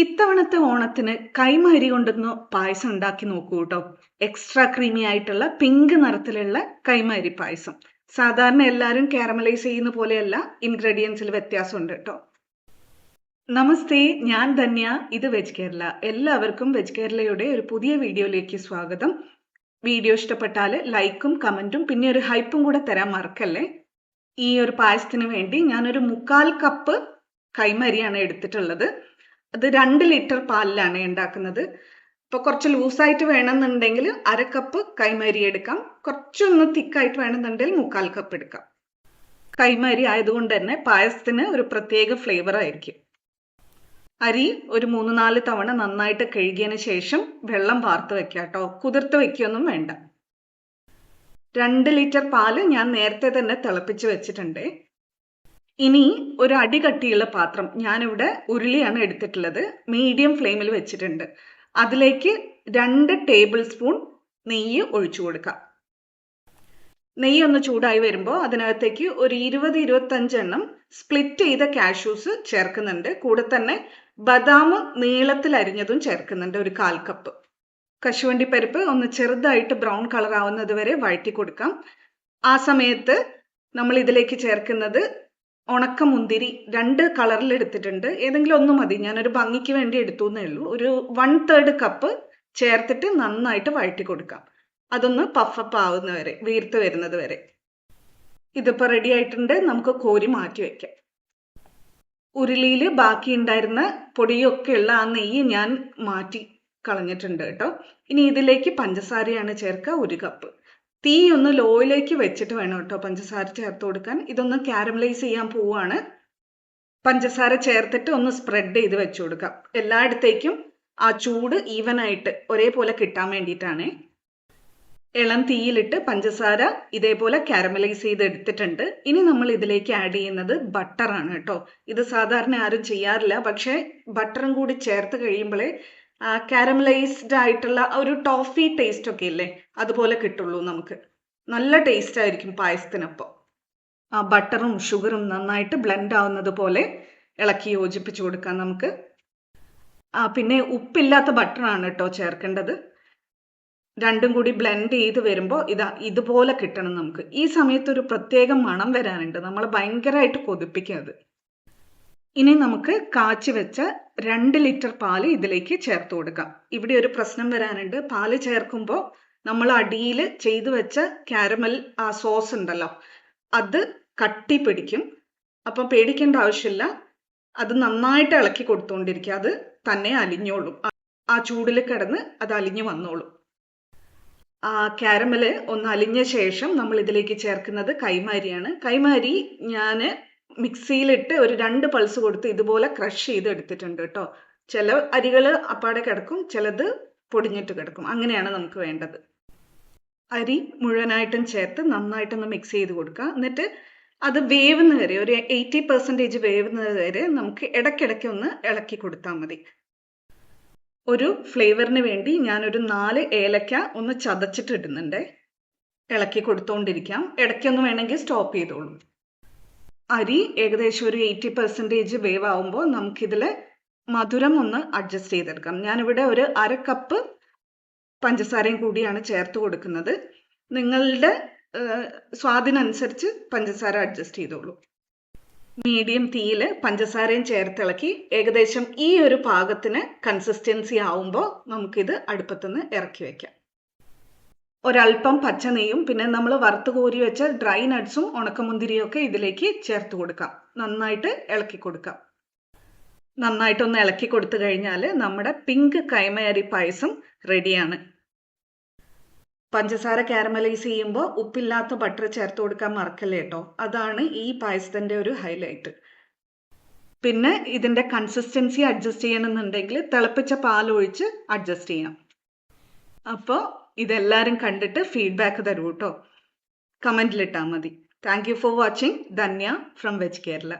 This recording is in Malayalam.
ഇത്തവണത്തെ ഓണത്തിന് കൈമ കൊണ്ടൊന്ന് പായസം ഉണ്ടാക്കി നോക്കൂ കേട്ടോ. എക്സ്ട്രാ ക്രീമി ആയിട്ടുള്ള പിങ്ക് നിറത്തിലുള്ള കൈമ പായസം. സാധാരണ എല്ലാവരും കാരമലൈസ് ചെയ്യുന്ന പോലെയല്ല, ഇൻഗ്രീഡിയൻസിൽ വ്യത്യാസമുണ്ട് കേട്ടോ. നമസ്തേ, ഞാൻ ധന്യ. ഇത് വെജ് കേരള. എല്ലാവർക്കും വെജ് കേരളയുടെ ഒരു പുതിയ വീഡിയോയിലേക്ക് സ്വാഗതം. വീഡിയോ ഇഷ്ടപ്പെട്ടാൽ ലൈക്കും കമൻറ്റും പിന്നെ ഒരു ഹൈപ്പും കൂടെ തരാൻ മറക്കല്ലേ. ഈ ഒരു പായസത്തിന് വേണ്ടി ഞാനൊരു 1/4 കപ്പ് കൈമരിയാണ് എടുത്തിട്ടുള്ളത്. അത് 2 ലിറ്റർ പാലിലാണ് ഉണ്ടാക്കുന്നത്. ഇപ്പോൾ കുറച്ച് ലൂസായിട്ട് വേണമെന്നുണ്ടെങ്കിൽ 1/2 കപ്പ് കൈമരി എടുക്കാം. കുറച്ചൊന്ന് തിക്കായിട്ട് വേണമെന്നുണ്ടെങ്കിൽ 1/4 കപ്പ് എടുക്കാം. കൈമരി ആയതുകൊണ്ട് തന്നെ പായസത്തിന് ഒരു പ്രത്യേക ഫ്ലേവർ ആയിരിക്കും. അരി ഒരു 3-4 തവണ നന്നായിട്ട് കഴുകിയതിന് ശേഷം വെള്ളം വാർത്ത് വെക്കാം കേട്ടോ. കുതിർത്ത് വെക്കുകയൊന്നും വേണ്ട. 2 ലിറ്റർ പാല് ഞാൻ നേരത്തെ തന്നെ തിളപ്പിച്ച് വെച്ചിട്ടുണ്ട്. ഇനി ഒരു അടി കട്ടിയുള്ള പാത്രം, ഞാനിവിടെ ഉരുളിയാണ് എടുത്തിട്ടുള്ളത്, മീഡിയം ഫ്ലെയിമിൽ വെച്ചിട്ടുണ്ട്. അതിലേക്ക് 2 ടേബിൾ സ്പൂൺ നെയ്യ് ഒഴിച്ചു കൊടുക്കാം. നെയ്യ് ഒന്ന് ചൂടായി വരുമ്പോൾ അതിനകത്തേക്ക് ഒരു 20-25 എണ്ണം സ്പ്ലിറ്റ് ചെയ്ത കാഷ്യൂസ് ചേർക്കുന്നുണ്ട്. കൂടെ തന്നെ ബദാം നീളത്തിൽ അരിഞ്ഞതും ചേർക്കുന്നുണ്ട്, ഒരു 1/4 കപ്പ്. കശുവണ്ടി പരിപ്പ് ഒന്ന് ചെറുതായിട്ട് ബ്രൗൺ കളർ ആവുന്നത് വരെ വഴറ്റി കൊടുക്കാം. ആ സമയത്ത് നമ്മൾ ഇതിലേക്ക് ചേർക്കുന്നത് ഉണക്കമുന്തിരി 2 കളറിൽ എടുത്തിട്ടുണ്ട്. ഏതെങ്കിലും ഒന്ന് മതി, ഞാനൊരു ഭംഗിക്ക് വേണ്ടി എടുത്തു എന്നേ ഉള്ളൂ. ഒരു 1/3 കപ്പ് ചേർത്തിട്ട് നന്നായിട്ട് വഴറ്റി കൊടുക്കാം. അതൊന്ന് പഫപ്പ് ആവുന്ന വരെ, വീർത്ത് വരുന്നത് വരെ. ഇതിപ്പോൾ റെഡി ആയിട്ടുണ്ട്. നമുക്ക് കോരി മാറ്റി വെക്കാം. ഉരുളിയിൽ ബാക്കി ഉണ്ടായിരുന്ന പൊടിയൊക്കെയുള്ള ആ നെയ്യ് ഞാൻ മാറ്റി കളഞ്ഞിട്ടുണ്ട് കേട്ടോ. ഇനി ഇതിലേക്ക് പഞ്ചസാരയാണ് ചേർക്കുക, 1 കപ്പ്. തീ ഒന്ന് ലോയിലേക്ക് വെച്ചിട്ട് വേണം കേട്ടോ പഞ്ചസാര ചേർത്ത് കൊടുക്കാൻ. ഇതൊന്ന് കാരമലൈസ് ചെയ്യാൻ പോവാണ്. പഞ്ചസാര ചേർത്തിട്ട് ഒന്ന് സ്പ്രെഡ് ചെയ്ത് വെച്ചു കൊടുക്കാം. എല്ലായിടത്തേക്കും ആ ചൂട് ഈവനായിട്ട് ഒരേപോലെ കിട്ടാൻ വേണ്ടിയിട്ടാണ്. ഇളം തീയിലിട്ട് പഞ്ചസാര ഇതേപോലെ കാരമലൈസ് ചെയ്ത് എടുത്തിട്ടുണ്ട്. ഇനി നമ്മൾ ഇതിലേക്ക് ആഡ് ചെയ്യുന്നത് ബട്ടറാണ് കേട്ടോ. ഇത് സാധാരണ ആരും ചെയ്യാറില്ല, പക്ഷേ ബട്ടറും കൂടി ചേർത്ത് കഴിയുമ്പോഴേ കാരമലൈസ്ഡ് ആയിട്ടുള്ള ഒരു ടോഫി ടേസ്റ്റ് ഒക്കെ ഇല്ലേ, അതുപോലെ കിട്ടുള്ളൂ നമുക്ക്. നല്ല ടേസ്റ്റ് ആയിരിക്കും പായസത്തിനൊപ്പം. ആ ബട്ടറും ഷുഗറും നന്നായിട്ട് ബ്ലെൻഡ് ആവുന്നത് പോലെ ഇളക്കി യോജിപ്പിച്ച് കൊടുക്കാം നമുക്ക്. പിന്നെ ഉപ്പില്ലാത്ത ബട്ടറാണ് കേട്ടോ ചേർക്കേണ്ടത്. രണ്ടും കൂടി ബ്ലെൻഡ് ചെയ്ത് വരുമ്പോൾ ഇതുപോലെ കിട്ടണം നമുക്ക്. ഈ സമയത്ത് ഒരു പ്രത്യേക മണം വരാനുണ്ട്, നമ്മൾ ഭയങ്കരമായിട്ട് കൊതിപ്പിക്കുന്നത്. ഇനി നമുക്ക് കാച്ചി വെച്ച 2 ലിറ്റർ പാല് ഇതിലേക്ക് ചേർത്ത് കൊടുക്കാം. ഇവിടെ ഒരു പ്രശ്നം വരാനുണ്ട്. പാല് ചേർക്കുമ്പോൾ നമ്മൾ അടിയിൽ ചെയ്തു വെച്ച കാരമൽ ആ സോസ് ഉണ്ടല്ലോ, അത് കട്ടി പിടിക്കും. അപ്പം പേടിക്കേണ്ട ആവശ്യമില്ല. അത് നന്നായിട്ട് ഇളക്കി കൊടുത്തുകൊണ്ടിരിക്കുക. അത് തന്നെ അലിഞ്ഞോളും. ആ ചൂടിൽ കിടന്ന് അത് അലിഞ്ഞു വന്നോളും. ആ കാരമല് ഒന്ന് അലിഞ്ഞ ശേഷം നമ്മൾ ഇതിലേക്ക് ചേർക്കുന്നത് കൈമാരിയാണ്. കൈമാരി ഞാൻ മിക്സിയിലിട്ട് ഒരു 2 പൾസ് കൊടുത്ത് ഇതുപോലെ ക്രഷ് ചെയ്ത് എടുത്തിട്ടുണ്ട് കേട്ടോ. ചില അരികൾ അപ്പാടെ കിടക്കും, ചിലത് പൊടിഞ്ഞിട്ട് കിടക്കും. അങ്ങനെയാണ് നമുക്ക് വേണ്ടത്. അരി മുഴുവനായിട്ടും ചേർത്ത് നന്നായിട്ടൊന്ന് മിക്സ് ചെയ്ത് കൊടുക്കുക. എന്നിട്ട് അത് വേവുന്ന വരെ, ഒരു 80% വേവുന്നത് വരെ നമുക്ക് ഇടയ്ക്കിടയ്ക്ക് ഒന്ന് ഇളക്കി കൊടുത്താൽ മതി. ഒരു ഫ്ലേവറിന് വേണ്ടി ഞാനൊരു 4 ഏലക്ക ഒന്ന് ചതച്ചിട്ട് ഇടുന്നുണ്ട്. ഇളക്കി കൊടുത്തുകൊണ്ടിരിക്കാം. ഇടയ്ക്കൊന്ന് വേണമെങ്കിൽ സ്റ്റോപ്പ് ചെയ്തോളൂ. അരി ഏകദേശം ഒരു 80% വേവാകുമ്പോൾ നമുക്കിതിൽ മധുരം ഒന്ന് അഡ്ജസ്റ്റ് ചെയ്തെടുക്കാം. ഞാനിവിടെ ഒരു 1/2 കപ്പ് പഞ്ചസാരയും കൂടിയാണ് ചേർത്ത് കൊടുക്കുന്നത്. നിങ്ങളുടെ സ്വാദിനനുസരിച്ച് പഞ്ചസാര അഡ്ജസ്റ്റ് ചെയ്തോളൂ. മീഡിയം തീയിൽ പഞ്ചസാരയും ചേർത്തിളക്കി ഏകദേശം ഈ ഒരു പാകത്തിന് കൺസിസ്റ്റൻസി ആവുമ്പോൾ നമുക്കിത് അടുപ്പത്തുനിന്ന് ഇറക്കി വെക്കാം. ഒരല്പം പച്ച നെയ്യും പിന്നെ നമ്മൾ വറുത്ത് കോരി വെച്ച ഡ്രൈ നട്ട്സും ഉണക്കമുന്തിരിയും ഒക്കെ ഇതിലേക്ക് ചേർത്ത് കൊടുക്കാം. നന്നായിട്ട് ഇളക്കി കൊടുക്കാം. നന്നായിട്ടൊന്ന് ഇളക്കി കൊടുത്തു കഴിഞ്ഞാൽ നമ്മുടെ പിങ്ക് കൈമ പായസം റെഡിയാണ്. പഞ്ചസാര കാരമലൈസ് ചെയ്യുമ്പോൾ ഉപ്പില്ലാത്ത ബട്ടർ ചേർത്ത് കൊടുക്കാൻ മറക്കല്ലേ കേട്ടോ. അതാണ് ഈ പായസത്തിൻ്റെ ഒരു ഹൈലൈറ്റ്. പിന്നെ ഇതിൻ്റെ കൺസിസ്റ്റൻസി അഡ്ജസ്റ്റ് ചെയ്യണമെന്നുണ്ടെങ്കിൽ തിളപ്പിച്ച പാൽ ഒഴിച്ച് അഡ്ജസ്റ്റ് ചെയ്യാം. അപ്പോൾ ഇതെല്ലാവരും കണ്ടിട്ട് ഫീഡ്ബാക്ക് തരൂ കേട്ടോ. കമൻറ്റിലിട്ടാൽ മതി. Thank you for watching. Dhanya from veg Kerala.